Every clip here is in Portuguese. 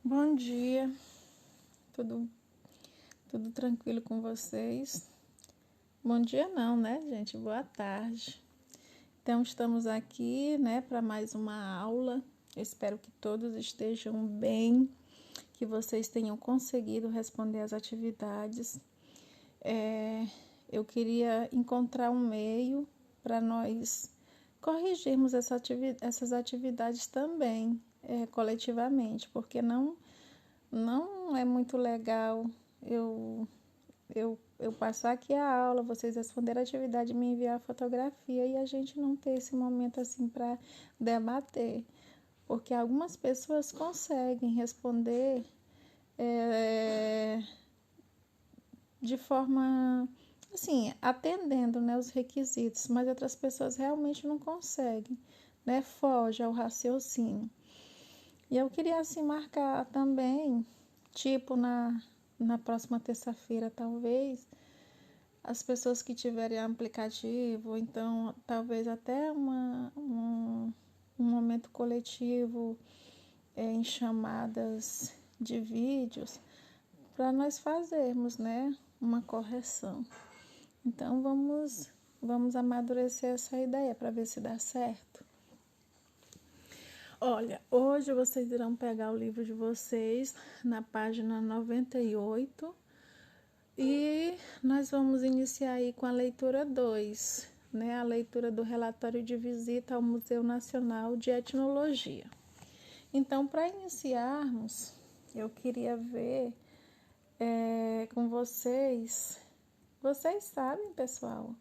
Bom dia, tudo, tudo tranquilo com vocês? Bom dia não, né, gente? Boa tarde. Então, estamos aqui, né, para mais uma aula. Eu espero que todos estejam bem, que vocês tenham conseguido responder as atividades. Eu queria encontrar um meio para nós corrigirmos essas atividades também, coletivamente, porque não é muito legal eu passar aqui a aula, vocês responderem a atividade e me enviar a fotografia e a gente não ter esse momento assim para debater. Porque algumas pessoas conseguem responder é, de forma, assim, atendendo, né, os requisitos, mas outras pessoas realmente não conseguem, né, foge ao raciocínio. E eu queria, assim, marcar também, tipo, na próxima terça-feira, talvez, as pessoas que tiverem aplicativo, ou então, talvez até um momento coletivo em chamadas de vídeos, para nós fazermos, né, uma correção. Então, vamos amadurecer essa ideia para ver se dá certo. Olha, hoje vocês irão pegar o livro de vocês na página 98 e nós vamos iniciar aí com a leitura 2, né? A leitura do relatório de visita ao Museu Nacional de Etnologia. Então, para iniciarmos, eu queria ver com vocês. Vocês sabem, pessoal,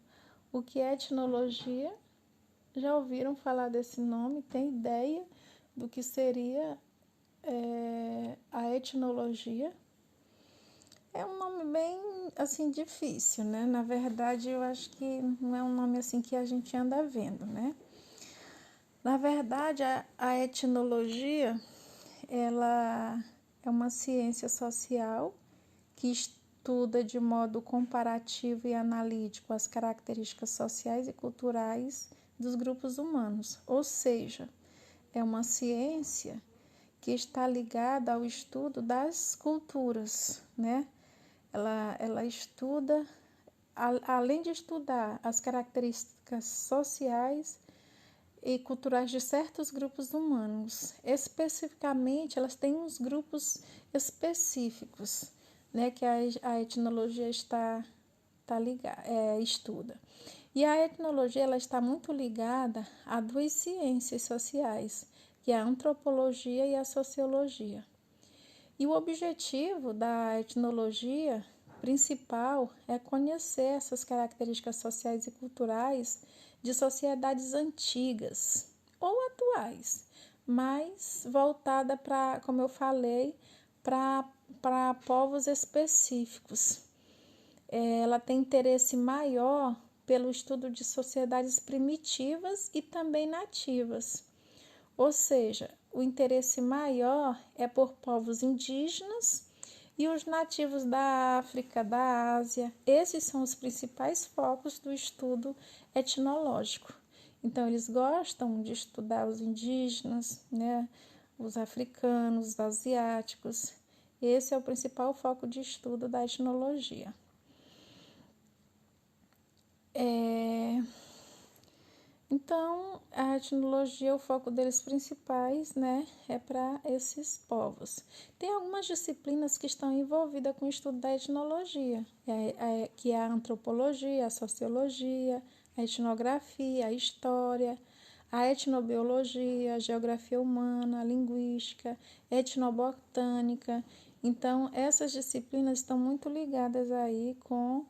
o que é etnologia? Já ouviram falar desse nome? Tem ideia do que seria a etnologia? É um nome bem, assim, difícil, né? Na verdade, eu acho que não é um nome, assim, que a gente anda vendo, né? Na verdade, a etnologia, ela é uma ciência social que estuda de modo comparativo e analítico as características sociais e culturais dos grupos humanos, ou seja, é uma ciência que está ligada ao estudo das culturas, né? Ela estuda, além de estudar as características sociais e culturais de certos grupos humanos, especificamente, elas têm uns grupos específicos, né, que a etnologia estuda. E a etnologia ela está muito ligada a duas ciências sociais, que é a antropologia e a sociologia. E o objetivo da etnologia principal é conhecer essas características sociais e culturais de sociedades antigas ou atuais, mas voltada para, como eu falei, para povos específicos. Ela tem interesse maior pelo estudo de sociedades primitivas e também nativas. Ou seja, o interesse maior é por povos indígenas e os nativos da África, da Ásia. Esses são os principais focos do estudo etnológico. Então, eles gostam de estudar os indígenas, né, os africanos, os asiáticos. Esse é o principal foco de estudo da etnologia. Então, a etnologia, o foco deles principais, né, é para esses povos. Tem algumas disciplinas que estão envolvidas com o estudo da etnologia, que é a antropologia, a sociologia, a etnografia, a história, a etnobiologia, a geografia humana, a linguística, etnobotânica. Então, essas disciplinas estão muito ligadas aí com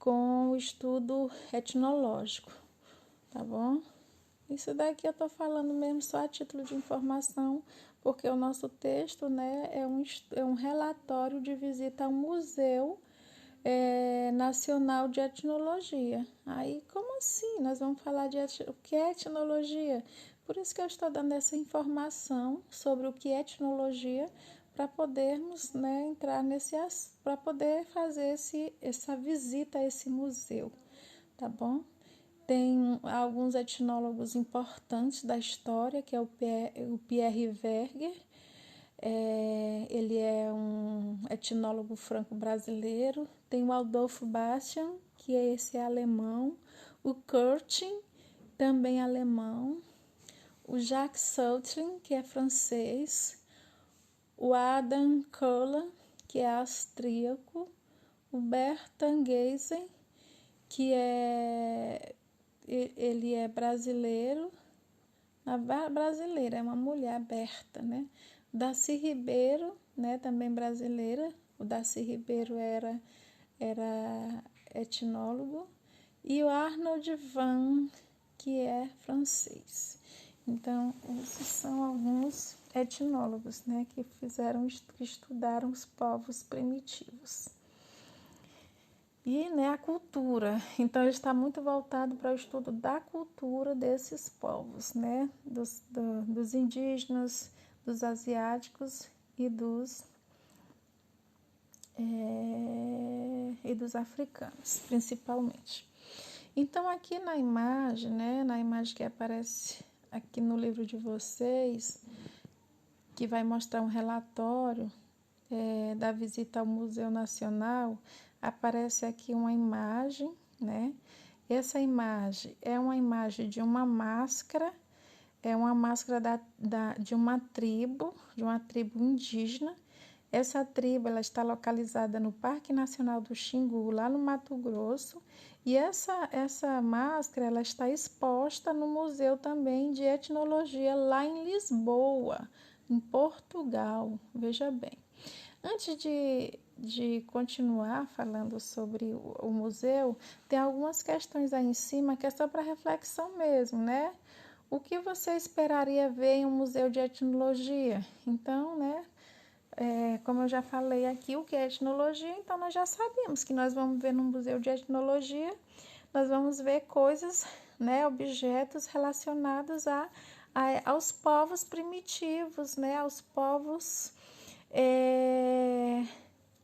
o estudo etnológico. Tá bom? Isso daqui eu tô falando mesmo só a título de informação, porque o nosso texto, né, é um relatório de visita ao Museu Nacional de Etnologia. Aí, como assim? Nós vamos falar de o que é etnologia? Por isso que eu estou dando essa informação sobre o que é etnologia, para podermos, né, entrar para poder fazer essa visita a esse museu, tá bom? Tem alguns etnólogos importantes da história, que é o Pierre Verger, Ele é um etnólogo franco-brasileiro. Tem o Adolfo Bastian, que esse é alemão. O Curtin, também alemão. O Jacques Sautrine, que é francês. O Adam Kohler, que é austríaco. O Bertan Geisen, que ele é brasileiro. A brasileira é uma mulher, Berta, né? Darcy Ribeiro, né, também brasileira. O Darcy Ribeiro era etnólogo. E o Arnold Van, que é francês. Então, esses são alguns etnólogos, né, que estudaram os povos primitivos. E, né, a cultura. Então, ele está muito voltado para o estudo da cultura desses povos, né, dos indígenas, dos asiáticos e dos africanos, principalmente. Então, aqui na imagem, né, na imagem que aparece aqui no livro de vocês, que vai mostrar um relatório da visita ao Museu Nacional, aparece aqui uma imagem, né? Essa imagem é uma imagem de uma máscara, é uma máscara de uma tribo indígena. Essa tribo ela está localizada no Parque Nacional do Xingu, lá no Mato Grosso, e essa máscara ela está exposta no Museu também de Etnologia lá em Lisboa, em Portugal. Veja bem. Antes de continuar falando sobre o museu, tem algumas questões aí em cima que é só para reflexão mesmo, né? O que você esperaria ver em um museu de etnologia? Então, né? Como eu já falei aqui, o que é etnologia, então nós já sabemos que nós vamos ver no museu de etnologia, nós vamos ver coisas, né, objetos relacionados aos povos primitivos, né, aos povos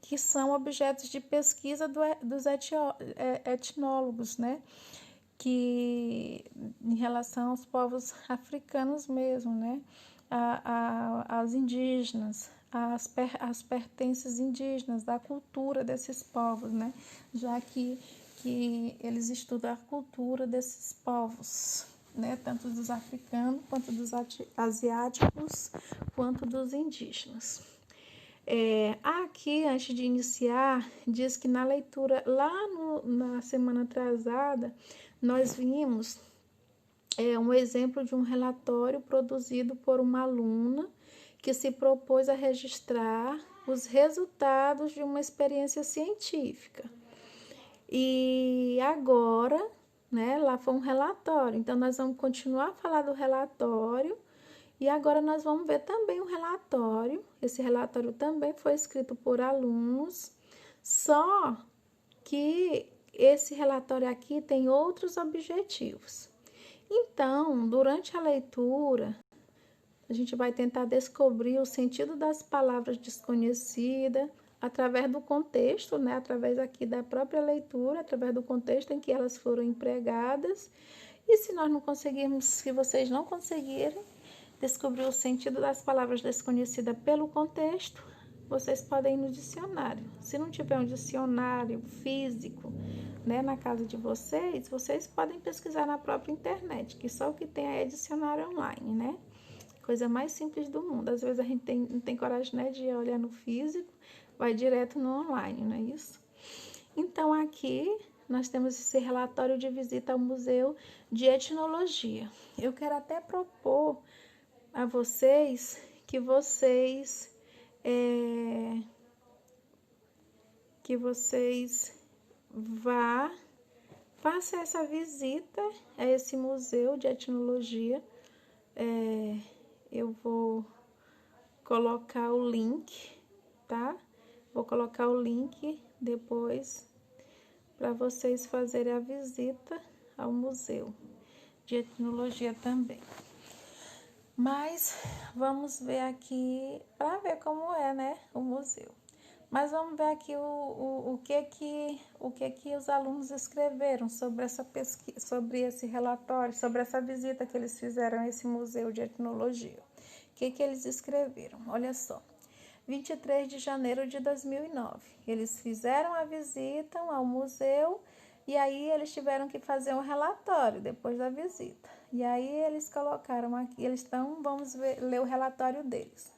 que são objetos de pesquisa dos etnólogos, né, que em relação aos povos africanos mesmo, né, aos indígenas, as pertences indígenas, da cultura desses povos, né? Já que eles estudam a cultura desses povos, né? Tanto dos africanos, quanto dos asiáticos, quanto dos indígenas. Aqui, antes de iniciar, diz que na leitura, lá na semana atrasada, nós vimos um exemplo de um relatório produzido por uma aluna que se propôs a registrar os resultados de uma experiência científica. E agora, né, lá foi um relatório. Então, nós vamos continuar a falar do relatório e agora nós vamos ver também um relatório. Esse relatório também foi escrito por alunos, só que esse relatório aqui tem outros objetivos. Então, durante a leitura, a gente vai tentar descobrir o sentido das palavras desconhecidas através do contexto, né? Através aqui da própria leitura, através do contexto em que elas foram empregadas. E se nós não conseguirmos, se vocês não conseguirem descobrir o sentido das palavras desconhecidas pelo contexto, vocês podem ir no dicionário. Se não tiver um dicionário físico, né, na casa de vocês, vocês podem pesquisar na própria internet, que só o que tem é dicionário online, né? Coisa mais simples do mundo. Às vezes a gente não tem coragem, né, de olhar no físico, vai direto no online, não é isso? Então, aqui nós temos esse relatório de visita ao Museu de Etnologia. Eu quero até propor a vocês que vocês faça essa visita a esse Museu de Etnologia. Eu vou colocar o link, tá? Vou colocar o link depois para vocês fazerem a visita ao Museu de Etnologia também. Mas vamos ver aqui, para ver como é, né, o museu. Mas vamos ver aqui o que os alunos escreveram sobre essa pesquisa, sobre esse relatório, sobre essa visita que eles fizeram a esse Museu de Etnologia. O que eles escreveram? Olha só. 23 de janeiro de 2009. Eles fizeram a visita ao museu e aí eles tiveram que fazer um relatório depois da visita. E aí eles colocaram aqui, vamos ler o relatório deles.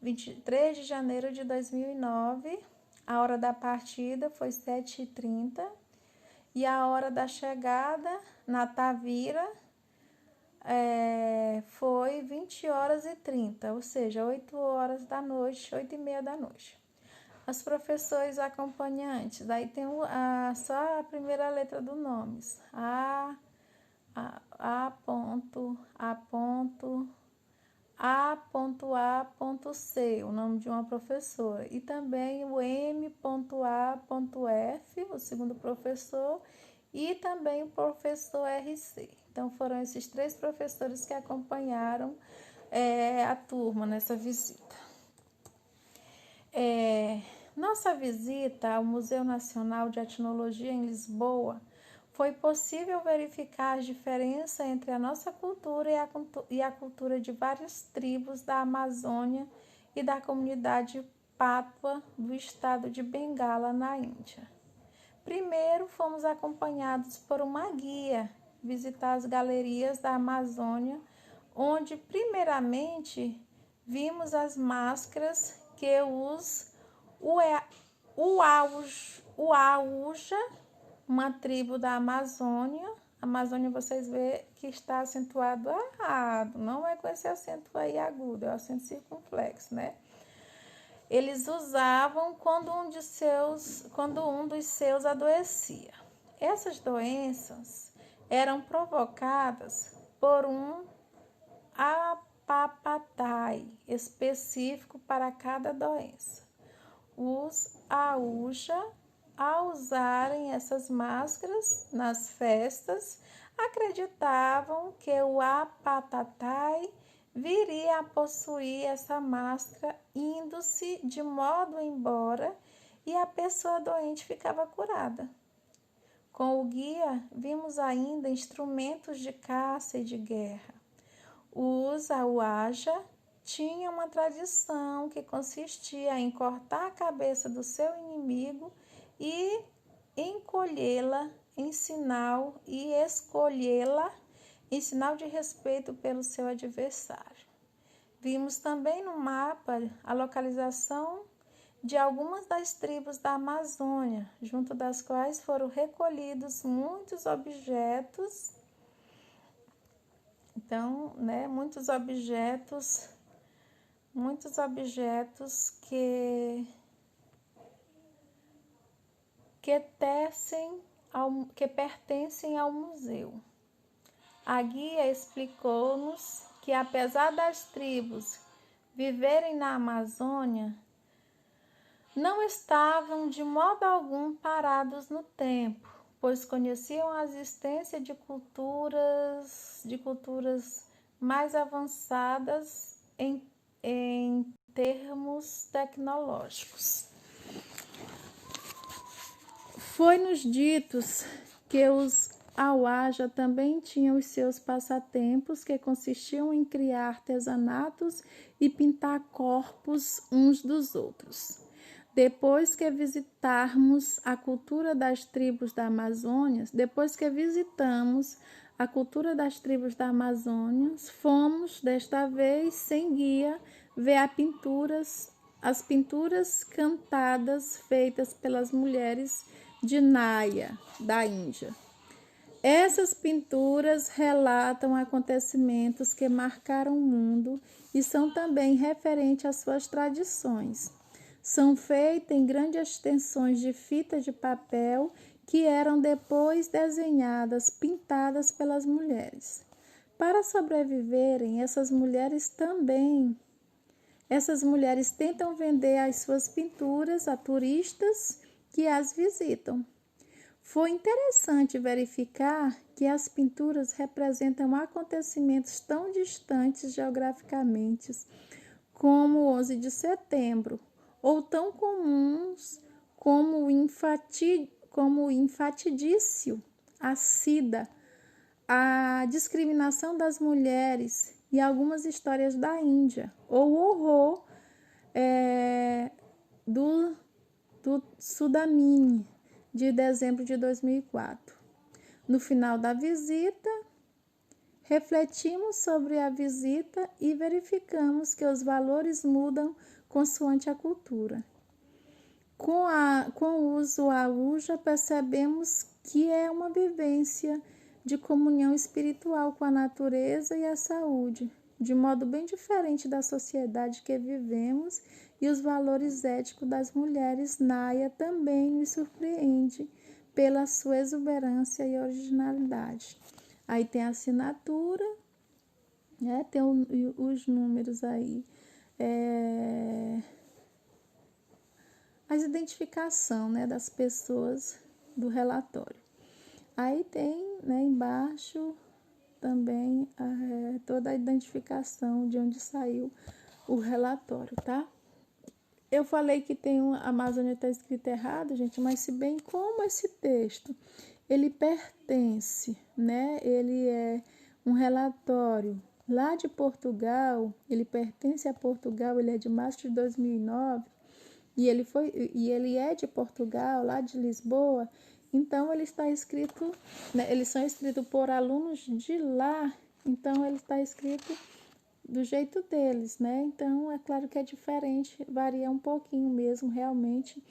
23 de janeiro de 2009, a hora da partida foi 7h30 e a hora da chegada na Tavira foi 20h30, ou seja, 8h da noite, 8h30 da noite. Os professores acompanhantes, daí tem só a primeira letra do nome, A.A.C, o nome de uma professora, e também o M.A.F, o segundo professor, e também o professor RC. Então, foram esses 3 professores que acompanharam a turma nessa visita. Nossa visita ao Museu Nacional de Etnologia em Lisboa foi possível verificar a diferença entre a nossa cultura e a cultura de várias tribos da Amazônia e da comunidade Pátua do estado de Bengala, na Índia. Primeiro, fomos acompanhados por uma guia visitar as galerias da Amazônia, onde, primeiramente, vimos as máscaras que os Uauja, uma tribo da Amazônia. Amazônia, vocês veem que está acentuado errado, não é com esse acento aí agudo, é o acento circunflexo, né? Eles usavam quando um dos seus adoecia. Essas doenças eram provocadas por um apapatai específico para cada doença. Os Aúja, ao usarem essas máscaras nas festas, acreditavam que o apatatai viria a possuir essa máscara, indo-se de modo embora, e a pessoa doente ficava curada. Com o guia, vimos ainda instrumentos de caça e de guerra. Os Auaja tinham uma tradição que consistia em cortar a cabeça do seu inimigo e encolhê-la em sinal e escolhê-la em sinal de respeito pelo seu adversário. Vimos também no mapa a localização de algumas das tribos da Amazônia, junto das quais foram recolhidos muitos objetos. Então, muitos objetos que pertencem ao museu. A guia explicou-nos que, apesar das tribos viverem na Amazônia, não estavam de modo algum parados no tempo, pois conheciam a existência de culturas mais avançadas em termos tecnológicos. Foi-nos ditos que os Auaja também tinham os seus passatempos, que consistiam em criar artesanatos e pintar corpos uns dos outros. Depois que visitamos a cultura das tribos da Amazônia, fomos, desta vez, sem guia, ver as pinturas cantadas feitas pelas mulheres de Naya, da Índia. Essas pinturas relatam acontecimentos que marcaram o mundo e são também referentes às suas tradições. São feitas em grandes extensões de fita de papel que eram depois desenhadas, pintadas pelas mulheres. Para sobreviverem, essas mulheres tentam vender as suas pinturas a turistas que as visitam. Foi interessante verificar que as pinturas representam acontecimentos tão distantes geograficamente como o 11 de setembro, ou tão comuns como o infaticídio, a sida, a discriminação das mulheres e algumas histórias da Índia, ou o horror do Sudamini, de dezembro de 2004. No final da visita, refletimos sobre a visita e verificamos que os valores mudam consoante a cultura. Com o uso Aúja, percebemos que é uma vivência de comunhão espiritual com a natureza e a saúde, de modo bem diferente da sociedade que vivemos, e os valores éticos das mulheres Naya também nos surpreende pela sua exuberância e originalidade. Aí tem a assinatura, né? Tem os números aí. As identificação, né, das pessoas do relatório. Aí tem, né, embaixo também toda a identificação de onde saiu o relatório, tá? Eu falei que tem a Amazônia está escrito errado, gente, mas se bem como esse texto, ele pertence, né? Ele é um relatório lá de Portugal, ele pertence a Portugal, ele é de março de 2009, e ele é de Portugal, lá de Lisboa. Então ele está escrito, né, eles são escritos por alunos de lá, então ele está escrito do jeito deles, né? Então é claro que é diferente, varia um pouquinho mesmo, realmente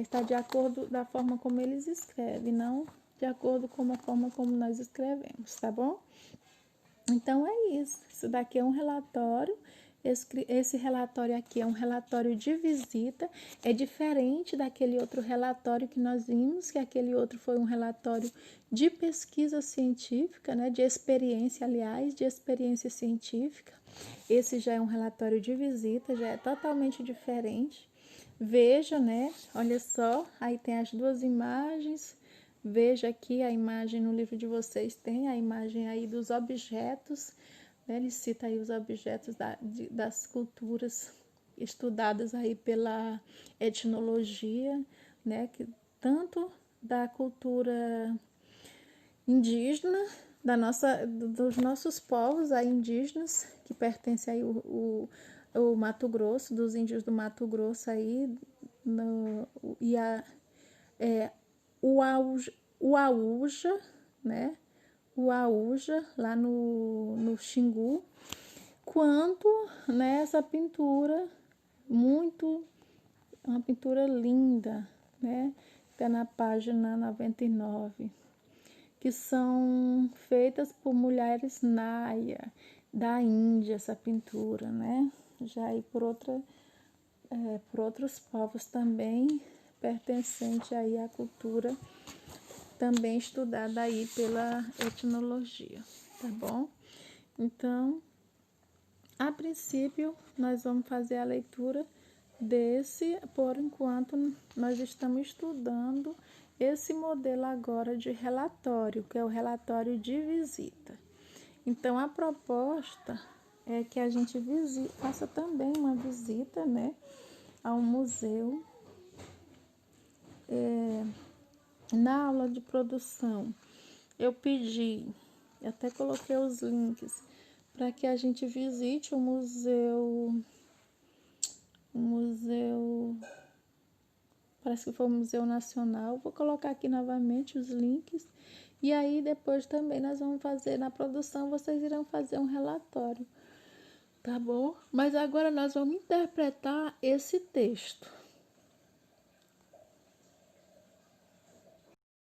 está de acordo da forma como eles escrevem, não de acordo com a forma como nós escrevemos, tá bom? Então é isso. Isso daqui é um relatório. Esse relatório aqui é um relatório de visita. É diferente daquele outro relatório que nós vimos, que aquele outro foi um relatório de pesquisa científica, né? De experiência, aliás, de experiência científica. Esse já é um relatório de visita, já é totalmente diferente. Veja, né? Olha só, aí tem as duas imagens. Veja aqui a imagem no livro de vocês, tem a imagem aí dos objetos, né? Ele cita aí os objetos das culturas estudadas aí pela etnologia, né? Que, tanto da cultura indígena, dos nossos povos aí indígenas, que pertence aí o Mato Grosso, dos índios do Mato Grosso aí, o Aúja, né? O Aúja, lá no Xingu, quanto nessa pintura, uma pintura linda, né? Está na página 99, que são feitas por mulheres Naya, da Índia, essa pintura, né? Já aí por outros povos também, pertencente aí à cultura também estudada aí pela etnologia, tá bom? Então, a princípio, nós vamos fazer a leitura desse, por enquanto, nós estamos estudando esse modelo agora de relatório, que é o relatório de visita. Então, a proposta é que a gente faça também uma visita, né, ao museu. Na aula de produção, eu pedi, até coloquei os links, para que a gente visite o museu, parece que foi o Museu Nacional. Vou colocar aqui novamente os links. E aí depois também nós vamos fazer, na produção vocês irão fazer um relatório, tá bom? Mas agora nós vamos interpretar esse texto,